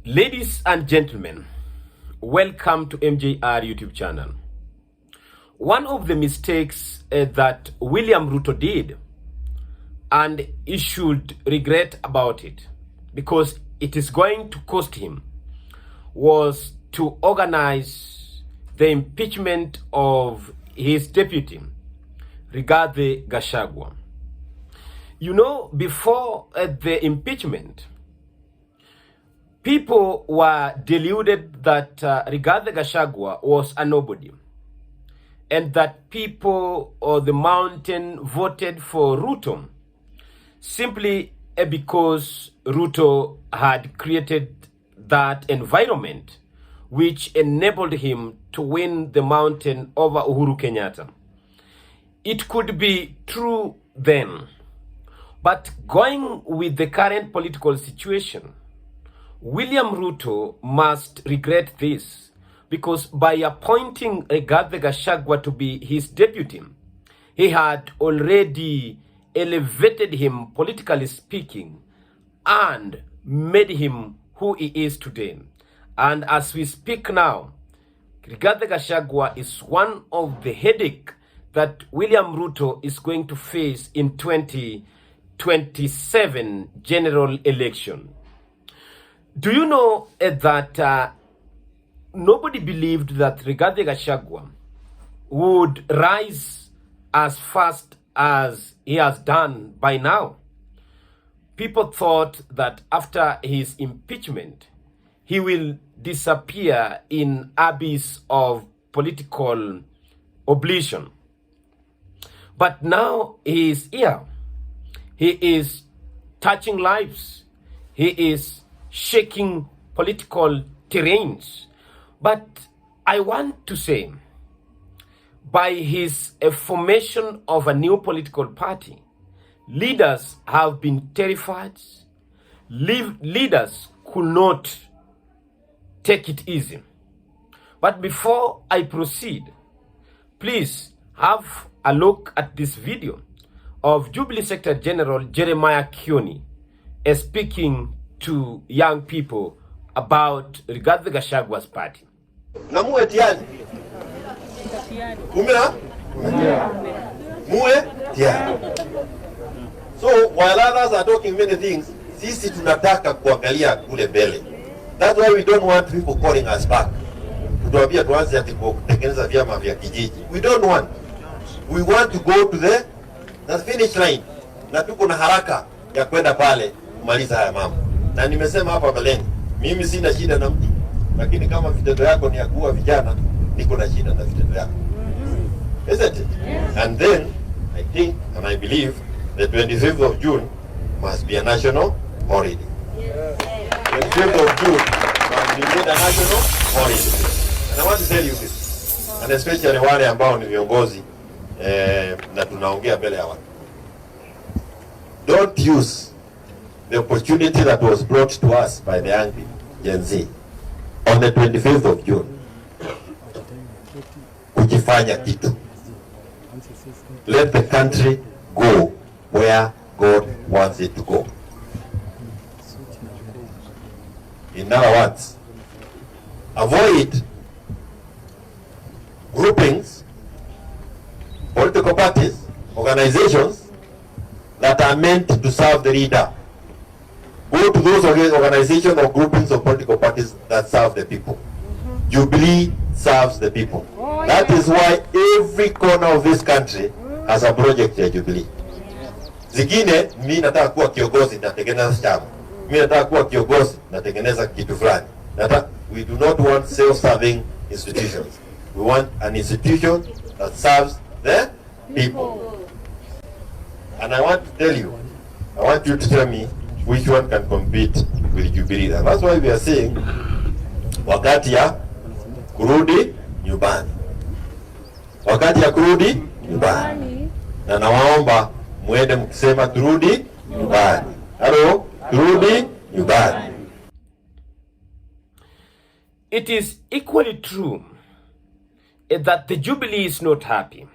Ladies and gentlemen, welcome to MJR YouTube channel. One of the mistakes that William Ruto did, and he should regret about it because it is going to cost him, was to organize the impeachment of his deputy, Rigathi Gachagua. You know, before the impeachment, people were deluded that Rigathi Gachagua was a nobody, and that people or the mountain voted for Ruto simply because Ruto had created that environment which enabled him to win the mountain over Uhuru Kenyatta. It could be true then, but going with the current political situation, William Ruto must regret this, because by appointing Rigathi Gachagua to be his deputy, he had already elevated him politically speaking and made him who he is today. And as we speak now, Rigathi Gachagua is one of the headache that William Ruto is going to face in 2027 general election. Do you know that nobody believed that Rigathi Gachagua would rise as fast as he has done by now? People thought that after his impeachment, he will disappear in abyss of political oblivion. But now he is here. He is touching lives. He is shaking political terrains. But I want to say, by his formation of a new political party, leaders have been terrified. Leaders could not take it easy. But before I proceed, please have a look at this video of Jubilee Secretary General Jeremiah Kioni speaking to young people about Rigathi Gachagua's party. Namuwe tiani. Umena? Muwe tiani. So while others are talking many things, sisi tunataka kuangalia kule mbele. That's why we don't want people calling us back. Kutuambia tuanze ati kutengeneza vyama vya kijiji. We don't want. We want to go to the finish line. Na tuko na haraka ya kwenda pale kumaliza haya mambo. Na nimesema hapa mbeleni, mimi sina shida na mtu, lakini kama vitendo yako ni ya kuua vijana, niko na shida na vitendo yako. Isn't it? And then I think and I believe the 25th of June must be a national holiday. 25th of June must be made a national holiday. And I want to tell you this, and especially wale ambao ni viongozi na tunaongea mbele ya watu. Don't use the opportunity that was brought to us by the angry Gen Z on the 25th of June kujifanya kitu. Let the country go where God wants it to go. In other words, avoid groupings, political parties, organizations that are meant to serve the leader. Go to those organizations or groupings of political parties that serve the people. Jubilee serves the people. That is why every corner of this country has a project ya Jubilee. Zingine, mimi nataka kuwa kiongozi natengeneza chama. Mimi nataka kuwa kiongozi natengeneza kitu fulani. We do not want self-serving institutions. We want an institution that serves the people. And I want to tell you, I want you to tell me which one can compete with Jubilee. And that's why we are saying wakati ya kurudi nyumbani. Wakati ya kurudi nyumbani. Na nawaomba muende mkisema turudi nyumbani. Hello, turudi nyumbani. It is equally true that the Jubilee is not happy.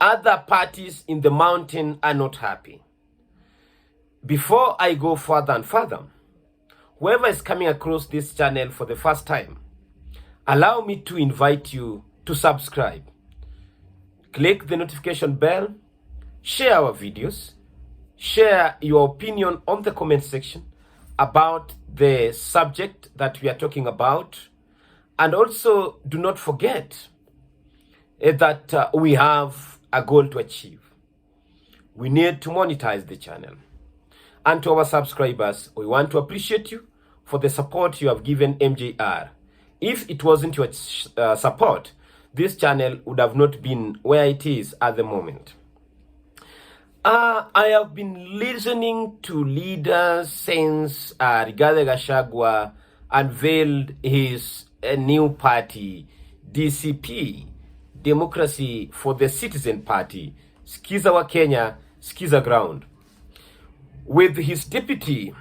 Other parties in the mountain are not happy. Before I go further and further, whoever is coming across this channel for the first time, allow me to invite you to subscribe. Click the notification bell, share our videos, share your opinion on the comment section about the subject that we are talking about, and also do not forget that we have a goal to achieve. We need to monetize the channel. And to our subscribers, we want to appreciate you for the support you have given MJR. If it wasn't your support, this channel would have not been where it is at the moment. I have been listening to leaders since Rigathi Gachagua unveiled his new party, DCP, Democracy for the Citizen Party, Skiza wa Kenya, Skiza Ground, with his deputy,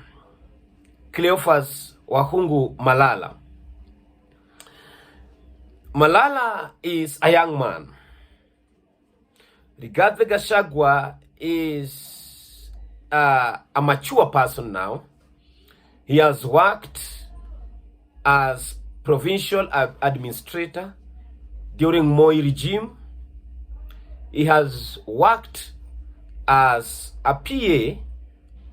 Cleophas Wahungu Malala. Malala is a young man. Rigathi Gachagua is a mature person now. He has worked as provincial administrator during Moi regime. He has worked as a PA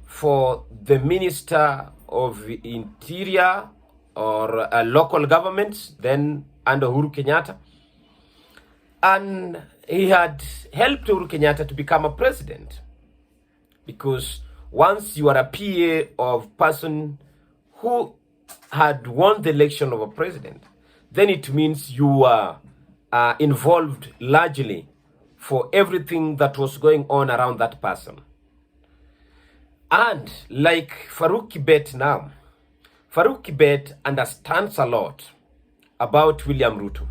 for the Minister of Interior or local governments, then under Uhuru Kenyatta. And he had helped Uhuru Kenyatta to become a president. Because once you are a PA of person who had won the election of a president, then it means you are involved largely for everything that was going on around that person. And like Farouk Kibet now, Farouk Kibet understands a lot about William Ruto,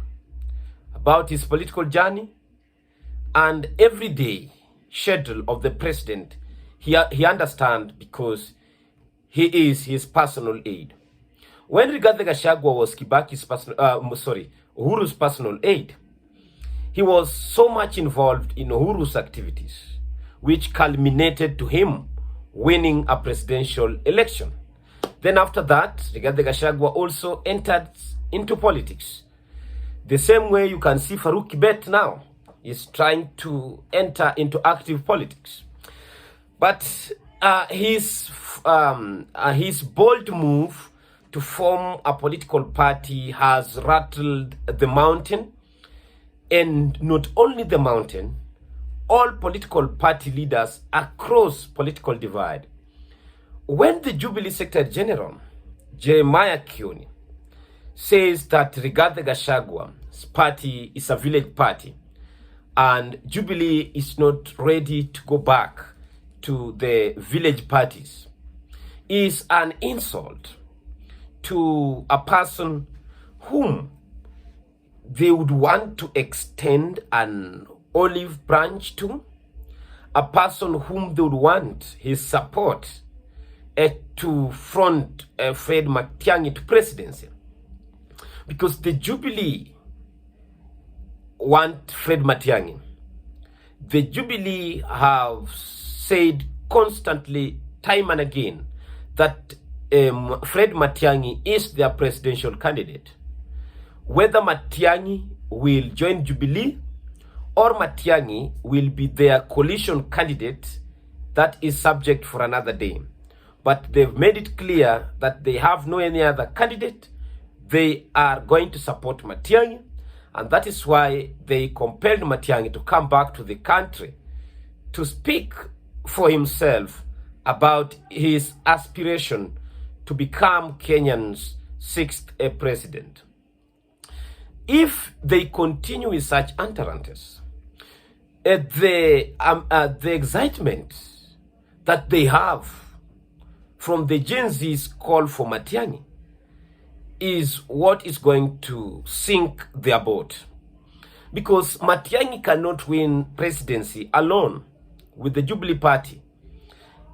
about his political journey, and everyday schedule of the president. He understands because he is his personal aide. When Rigathi Gachagua was Uhuru's personal aide, he was so much involved in Uhuru's activities, which culminated to him winning a presidential election. Then after that, Rigathi Gachagua also entered into politics. The same way you can see Farouk Kibet now is trying to enter into active politics. But his bold move to form a political party has rattled the mountain, and not only the mountain, all political party leaders across political divide. When the Jubilee Secretary General, Jeremiah Kioni, says that Rigathi Gachagua's party is a village party and Jubilee is not ready to go back to the village parties, is an insult to a person whom they would want to extend an olive branch to, a person whom they would want his support to front Fred Matiang'i to presidency. Because the Jubilee want Fred Matiang'i. The Jubilee have said constantly, time and again, that Fred Matiang'i is their presidential candidate. Whether Matiang'i will join Jubilee or Matiang'i will be their coalition candidate, that is subject for another day. But they've made it clear that they have no any other candidate. They are going to support Matiang'i, and that is why they compelled Matiang'i to come back to the country to speak for himself about his aspiration to become Kenyan's 6th president. If they continue with such utterances, the excitement that they have from the Gen Z's call for Matiang'i is what is going to sink their boat. Because Matiang'i cannot win presidency alone with the Jubilee Party.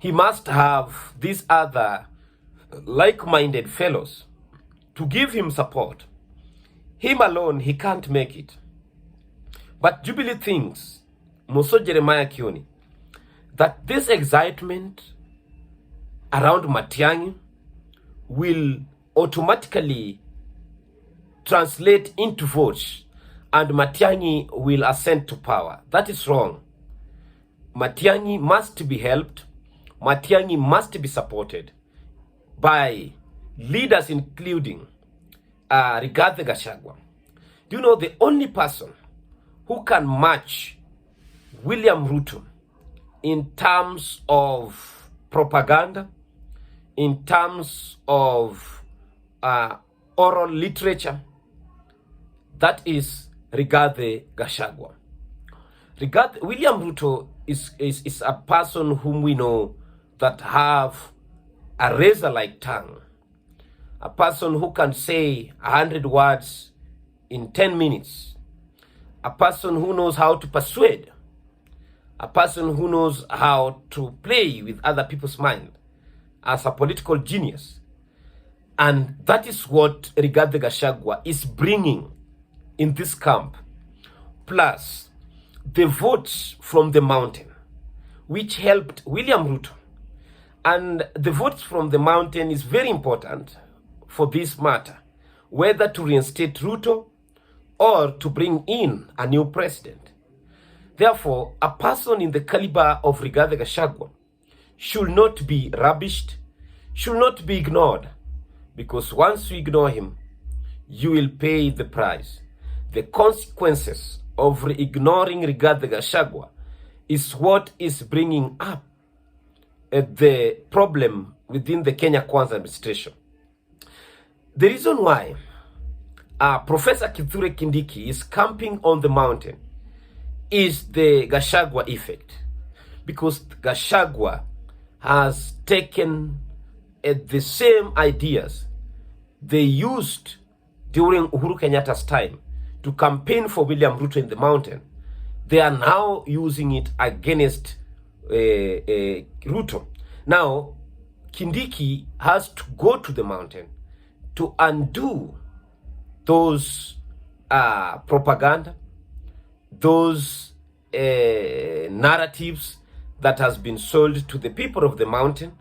He must have these other like-minded fellows to give him support. Him alone, he can't make it. But Jubilee thinks, Muso Jeremiah Kioni, that this excitement around Matiang'i will automatically translate into votes and Matiang'i will ascend to power. That is wrong. Matiang'i must be helped. Matiang'i must be supported by leaders including Rigathi Gachagua. Do you know the only person who can match William Ruto in terms of propaganda, in terms of oral literature? That is Rigathi Gachagua. William Ruto is a person whom we know that have a razor-like tongue, a person who can say 100 words in 10 minutes, a person who knows how to persuade, a person who knows how to play with other people's mind as a political genius. And that is what Rigathi Gachagua is bringing in this camp, plus the votes from the mountain, which helped William Ruto. And the votes from the mountain is very important for this matter, whether to reinstate Ruto or to bring in a new president. Therefore, a person in the caliber of Rigathi Gachagua should not be rubbished, should not be ignored, because once you ignore him, you will pay the price. The consequences of ignoring Rigathi Gachagua is what is bringing up the problem within the Kenya Kwanza administration. The reason why Professor Kithure Kindiki is camping on the mountain is the Gachagua effect, because Gachagua has taken the same ideas they used during Uhuru Kenyatta's time to campaign for William Ruto in the mountain. They are now using it against Ruto. Now, Kindiki has to go to the mountain to undo those propaganda, those narratives that has been sold to the people of the mountain,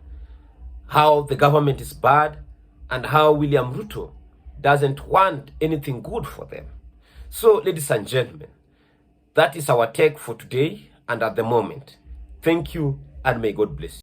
how the government is bad and how William Ruto doesn't want anything good for them. So, ladies and gentlemen, that is our take for today and at the moment. Thank you and may God bless you.